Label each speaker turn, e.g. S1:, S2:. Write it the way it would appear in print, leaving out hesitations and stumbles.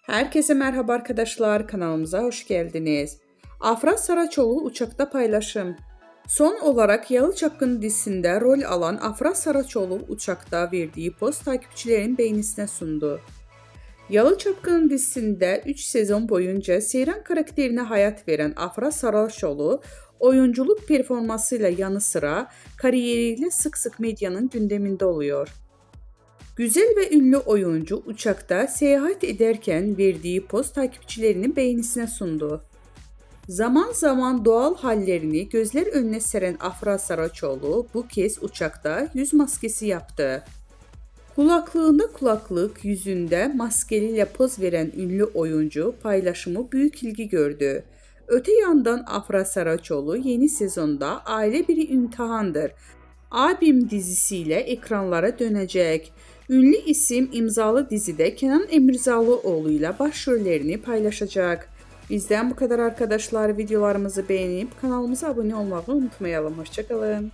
S1: Herkese merhaba arkadaşlar, kanalımıza hoş geldiniz. Afra Saraçoğlu uçakta paylaşım. Son olarak Yalı Çapkını dizisinde rol alan Afra Saraçoğlu uçakta verdiği post takipçilerin beğenisine sundu. Yalı Çapkını dizisinde 3 sezon boyunca Seyran karakterine hayat veren Afra Saraçoğlu, oyunculuk performansıyla yanı sıra kariyeriyle sık sık medyanın gündeminde oluyor. Güzel ve ünlü oyuncu uçakta seyahat ederken verdiği poz takipçilerinin beğenisine sundu. Zaman zaman doğal hallerini gözler önüne seren Afra Saraçoğlu bu kez uçakta yüz maskesi yaptı. Kulaklığında kulaklık, yüzünde maskeliyle poz veren ünlü oyuncu paylaşımı büyük ilgi gördü. Öte yandan Afra Saraçoğlu yeni sezonda Aile Bir İmtihandır Abim dizisiyle ekranlara dönecek. Ünlü isim imzalı dizide Kenan Emirzalıoğlu ile başrollerini paylaşacak. Bizden bu kadar arkadaşlar. Videolarımızı beğenip kanalımıza abone olmayı unutmayalım. Hoşça kalın.